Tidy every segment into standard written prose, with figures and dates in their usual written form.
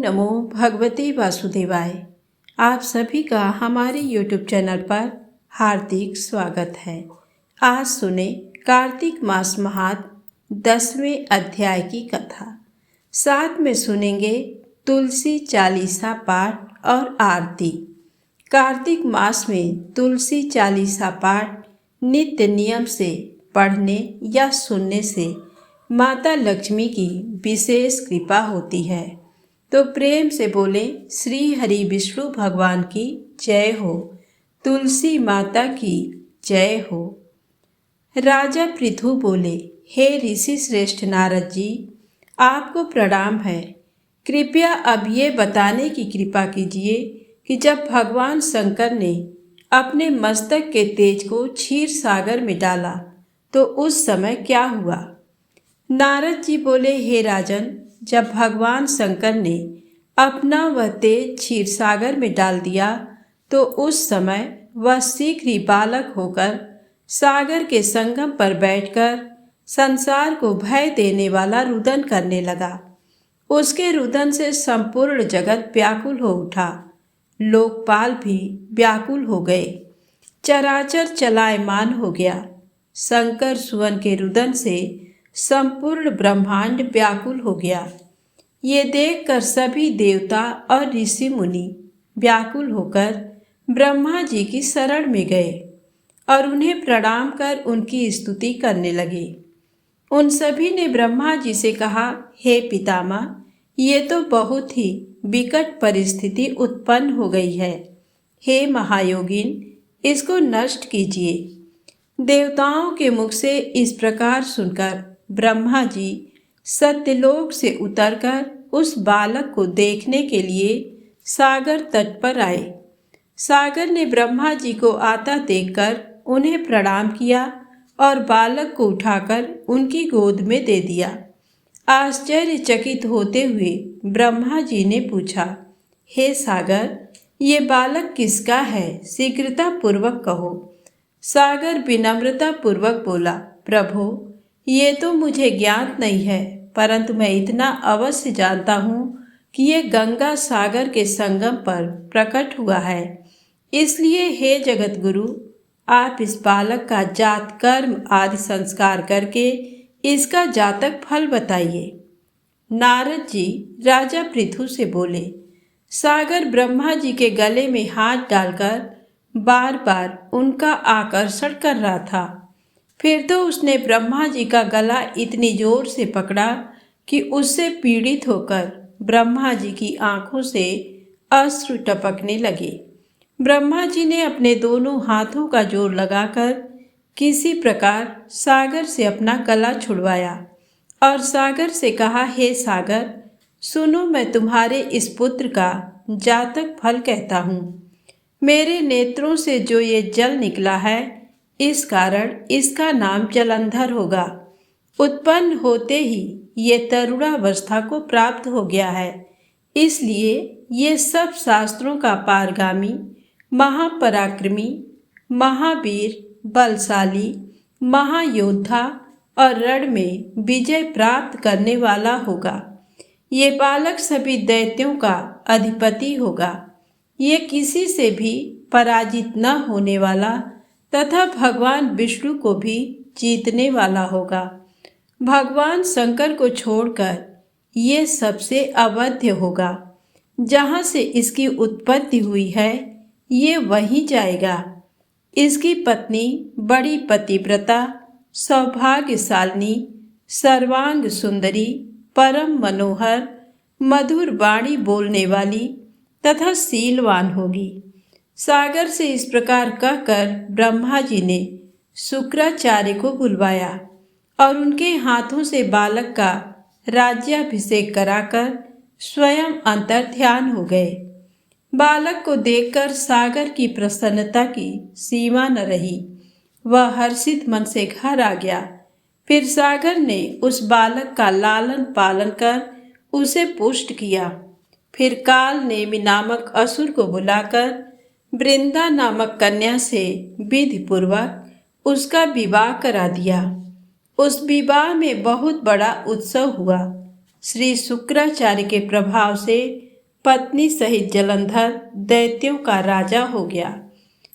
नमो भगवते वासुदेवाय। आप सभी का हमारे YouTube चैनल पर हार्दिक स्वागत है। आज सुने कार्तिक मास महात्म 10वें अध्याय की कथा। साथ में सुनेंगे तुलसी चालीसा पाठ और आरती। कार्तिक मास में तुलसी चालीसा पाठ नित्य नियम से पढ़ने या सुनने से माता लक्ष्मी की विशेष कृपा होती है। तो प्रेम से बोले श्री हरि विष्णु भगवान की जय हो, तुलसी माता की जय हो। राजा पृथु बोले, हे ऋषि श्रेष्ठ नारद जी, आपको प्रणाम है। कृपया अब ये बताने की कृपा कीजिए कि जब भगवान शंकर ने अपने मस्तक के तेज को क्षीर सागर में डाला तो उस समय क्या हुआ। नारद जी बोले, हे राजन, जब भगवान शंकर ने अपना वह तेज क्षीर सागर में डाल दिया तो उस समय वह शीघ्र ही बालक होकर सागर के संगम पर बैठकर संसार को भय देने वाला रुदन करने लगा। उसके रुदन से संपूर्ण जगत व्याकुल हो उठा, लोकपाल भी व्याकुल हो गए, चराचर चलायमान हो गया। शंकर सुवन के रुदन से संपूर्ण ब्रह्मांड व्याकुल हो गया। ये देखकर सभी देवता और ऋषि मुनि व्याकुल होकर ब्रह्मा जी की शरण में गए और उन्हें प्रणाम कर उनकी स्तुति करने लगे। उन सभी ने ब्रह्मा जी से कहा, हे पितामह, ये तो बहुत ही विकट परिस्थिति उत्पन्न हो गई है। हे महायोगिन, इसको नष्ट कीजिए। देवताओं के मुख से इस प्रकार सुनकर ब्रह्मा जी सत्यलोक से उतरकर उस बालक को देखने के लिए सागर तट पर आए। सागर ने ब्रह्मा जी को आता देखकर उन्हें प्रणाम किया और बालक को उठाकर उनकी गोद में दे दिया। आश्चर्यचकित होते हुए ब्रह्मा जी ने पूछा, हे सागर, ये बालक किसका है? शीघ्रता पूर्वक कहो। सागर विनम्रता पूर्वक बोला, प्रभु, ये तो मुझे ज्ञात नहीं है, परंतु मैं इतना अवश्य जानता हूँ कि ये गंगा सागर के संगम पर प्रकट हुआ है। इसलिए हे जगत गुरु, आप इस बालक का जात कर्म आदि संस्कार करके इसका जातक फल बताइए। नारद जी राजा पृथु से बोले, सागर ब्रह्मा जी के गले में हाथ डालकर बार बार उनका आकर्षण कर रहा था। फिर तो उसने ब्रह्मा जी का गला इतनी जोर से पकड़ा कि उससे पीड़ित होकर ब्रह्मा जी की आंखों से अश्रु टपकने लगे। ब्रह्मा जी ने अपने दोनों हाथों का जोर लगाकर किसी प्रकार सागर से अपना गला छुड़वाया और सागर से कहा, हे सागर, सुनो, मैं तुम्हारे इस पुत्र का जातक फल कहता हूँ। मेरे नेत्रों से जो ये जल निकला है, इस कारण इसका नाम जलंधर होगा। उत्पन्न होते ही ये तरुणावस्था को प्राप्त हो गया है, इसलिए ये सब शास्त्रों का पारगामी, महापराक्रमी, महावीर, बलशाली, महायोद्धा और रण में विजय प्राप्त करने वाला होगा। ये बालक सभी दैत्यों का अधिपति होगा। ये किसी से भी पराजित न होने वाला तथा भगवान विष्णु को भी जीतने वाला होगा। भगवान शंकर को छोड़कर ये सबसे अवध्य होगा। जहाँ से इसकी उत्पत्ति हुई है, ये वहीं जाएगा। इसकी पत्नी बड़ी पतिव्रता, सौभाग्यशालिनी, सर्वांग सुंदरी, परम मनोहर, मधुर वाणी बोलने वाली तथा शीलवान होगी। सागर से इस प्रकार कहकर ब्रह्मा जी ने शुक्राचार्य को बुलवाया और उनके हाथों से बालक का राज्याभिषेक कराकर स्वयं अंतर्ध्यान हो गए। बालक को देखकर सागर की प्रसन्नता की सीमा न रही। वह हर्षित मन से घर आ गया। फिर सागर ने उस बालक का लालन पालन कर उसे पुष्ट किया। फिर काल नेमि नामक असुर को बुलाकर वृंदा नामक कन्या से विधि पूर्वक उसका विवाह करा दिया। उस विवाह में बहुत बड़ा उत्सव हुआ। श्री शुक्राचार्य के प्रभाव से पत्नी सहित जलंधर दैत्यों का राजा हो गया।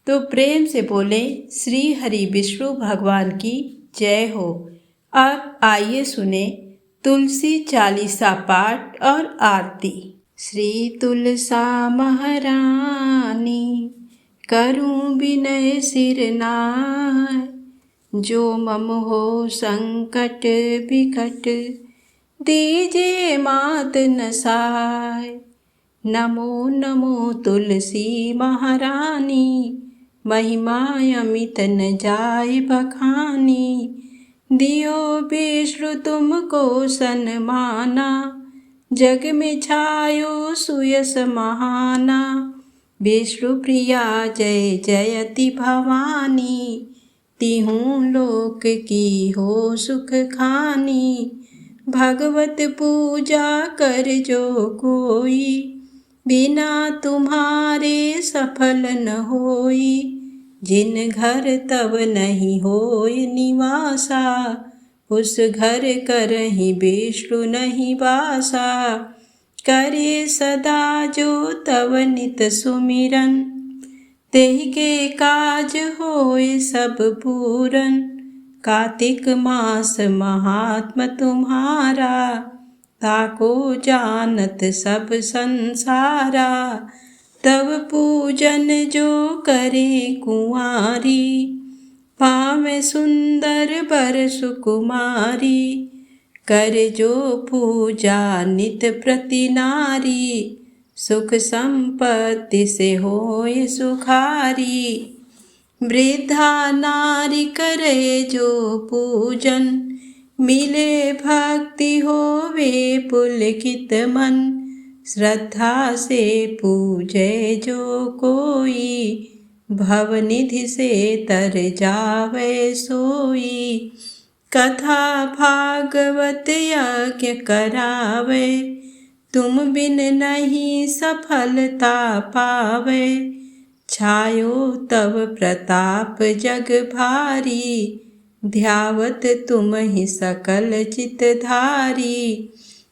तो प्रेम से बोले श्री हरि विष्णु भगवान की जय हो। अब आइए सुने तुलसी चालीसा पाठ और आरती। श्री तुलसा महारानी करूं विनय सिर नाय, जो मम हो संकट विकट दीजे मात नसाय। नमो नमो तुलसी महारानी, महिमा अमित न जाय बखानी। दियो विष्णु तुमको सन्माना, जग में छायो सुयस महाना। विष्णु प्रिया जय जयति भवानी, तिहूँ लोक की हो सुख खानी। भगवत पूजा कर जो कोई, बिना तुम्हारे सफल न होई। जिन घर तब नहीं होय निवासा, उस घर करहि विष्णु नहीं वासा। करे सदा जो तव नित सुमिरन, तेहि के काज होय सब पूरन। कार्तिक मास महात्म तुम्हारा, ताको जानत सब संसारा। तब पूजन जो करे कुंवारी, पावे सुंदर बर सुकुमारी। कर जो पूजा नित प्रति नारी, सुख संपत्ति से होय सुखारी। वृद्धा नारी करे जो पूजन, मिले भक्ति होवे पुलकित मन। श्रद्धा से पूजे जो कोई, भवनिधि से तर जावे सोई। कथा भागवत यज्ञ करावे, तुम बिन नहीं सफलता पावे। छायो तव प्रताप जग भारी, ध्यावत तुम ही सकल चितधारी।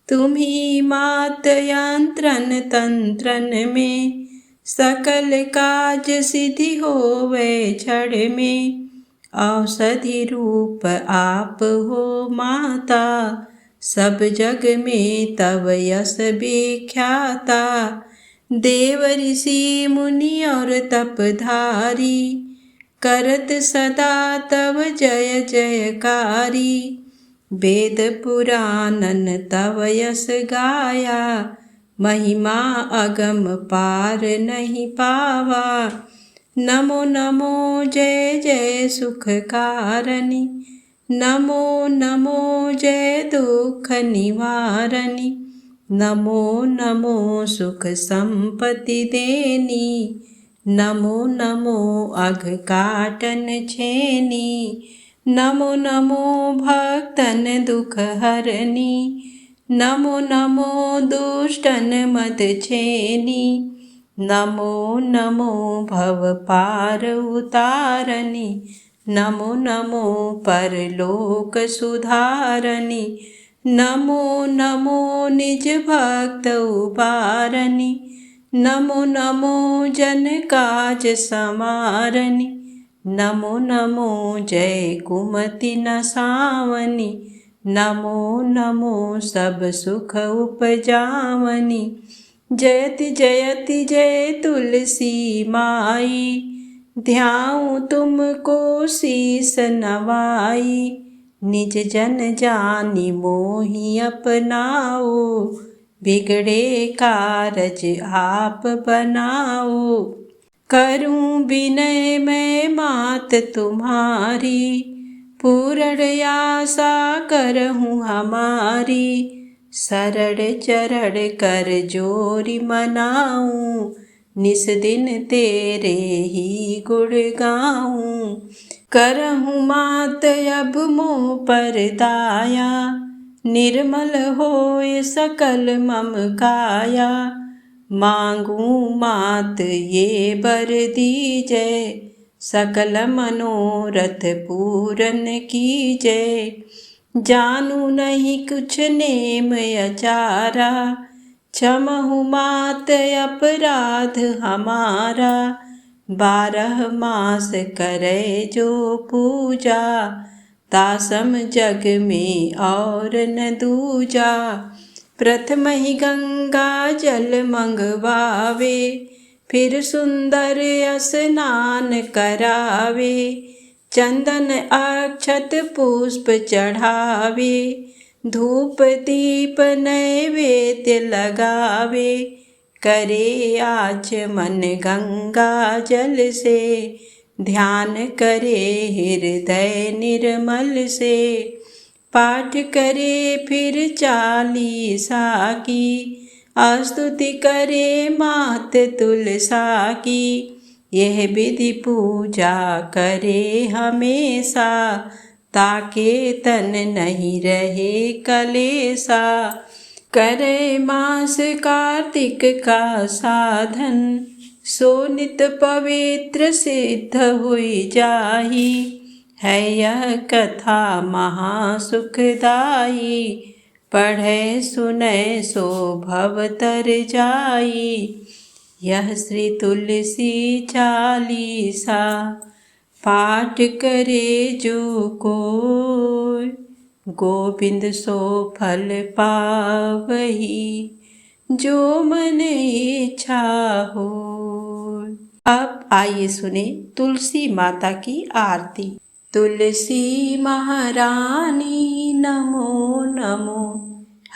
तुम ही मात यंत्रन तंत्रन में, सकल काज सिद्धि होवे क्षण में। औषधि रूप आप हो माता, सब जग में तव यश विख्याता। देव ऋषि मुनि और तपधारी, करत सदा तव जय जयकारी। वेद पुराणन तव यश गाया, महिमा अगम पार नहीं पावा। नमो नमो जय जय सुख कारणी, नमो नमो जय दुख निवारणी। नमो नमो सुख संपत्ति देनी, नमो नमो अघ काटन छेनी। नमो नमो भक्तन दुख हरनी, नमो नमो दुष्टन मद छेनी। नमो नमो भव पार उतारनी, नमो नमो परलोक सुधारनी। नमो नमो निज भक्त उबारनी, नमो नमो जन काज समारनी। नमो नमो जय कुमति नसावनी, नमो नमो सब सुख उपजावनी। जयति जयति जय तुलसी माई, ध्याऊं तुमको शीस नवाई। निज जन जानि मोहि अपनाओ, बिगड़े कारज आप बनाओ। करूं विनय मैं मात तुम्हारी, पूर्ण आशा करहूँ हमारी। शरण चरण कर जोरी मनाऊं, निस दिन तेरे ही गुण गाऊं। करहूँ मात अब मोह पर दाया, निर्मल होय सकल मम काया। मांगूं मात ये बर दीजै, सकल मनोरथ पूरन कीजै। जानू नहीं कुछ नेम अचारा, क्षमहु मात अपराध हमारा, 12 मास करे जो पूजा, तासम जग में और न दूजा। प्रथम ही गंगा जल मंगवावे, फिर सुंदर स्नान करावे, चंदन अक्षत पुष्प चढ़ावे, धूप दीप नैवेद्य लगावे, करे आचमन गंगा जल से, ध्यान करे हृदय निर्मल से, पाठ करे फिर 40 की, स्तुति करे मात तुलसा की, यह विधि पूजा करे हमेशा, ताके तन नहीं रहे कलेसा। करे मास कार्तिक का साधन, सो नित पवित्र सिद्ध हुई जाही, है यह कथा महासुखदाई, पढ़े सुने सो भव तर जाई, यह श्री तुलसी 40 पाठ करे जो कोई, गोविंद सो फल पावही, जो मन इच्छा हो। अब आइए सुने तुलसी माता की आरती। तुलसी महारानी नमो नमो,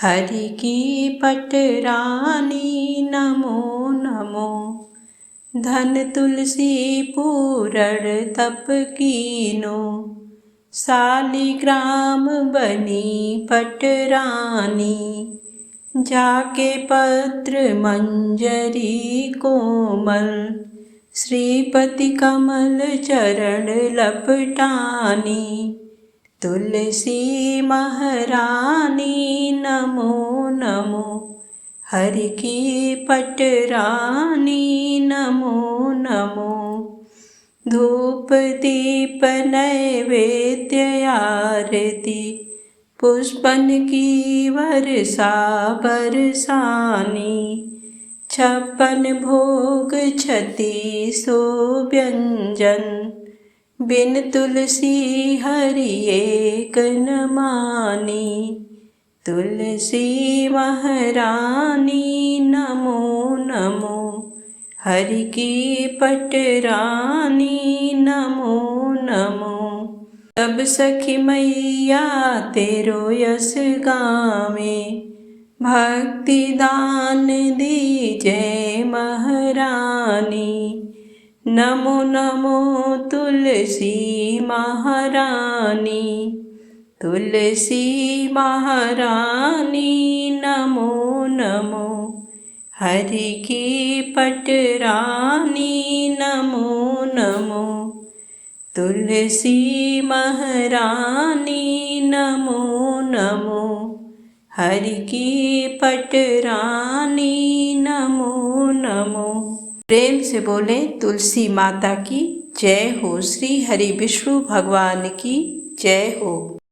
हरि की पटरानी नमो नमो, धन तुलसी पूरण तप कीनो, शालिग्राम बनी पटरानी, जाके पत्र मंजरी कोमल, श्रीपति कमल चरण लपटानी, तुलसी महारानी नमो नमो, हरि की पटरानी नमो नमो, धूप दीप नैवेद्य आरती, पुष्पन की वर्षा बरसानी, 56 भोग 36 व्यंजन, बिन तुलसी हरि एक न मानी, तुलसी महारानी नमो नमो, हरि की पटरानी नमो नमो। तब सखी मैया तेरो यश गावे, भक्ति दान दीजे महारानी, नमो नमो तुलसी महारानी, तुलसी महारानी नमो नमो, हरि की पटरानी नमो नमो, तुलसी महारानी नमो नमो, हरि की पटरानी नमो नमो। प्रेम से बोले तुलसी माता की जय हो। श्री हरि विष्णु भगवान की जय हो।